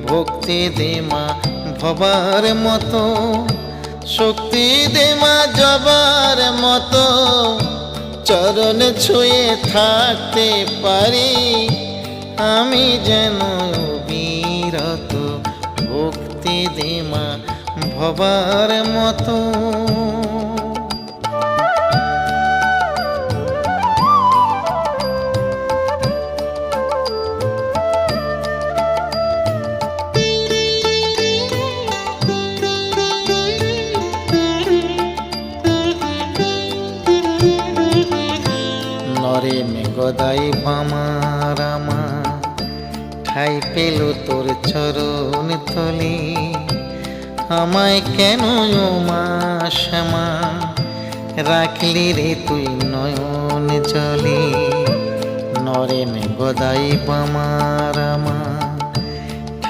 ভক্তি দে মা ভবার মতো, শক্তি দে মা জবার মতো, চরণ ছুঁয়ে থাকতে পারি আমি যেন অবিরত। ভক্তি দে মা ভবার মতো। নরেন গদাই বামার আমা ঠাই পেল তোর চরণ তলে, আমায় কেন ও মা শ্যামা রাখলি রে তুই নয়ন জলে। নরেন গদাই বামার আমা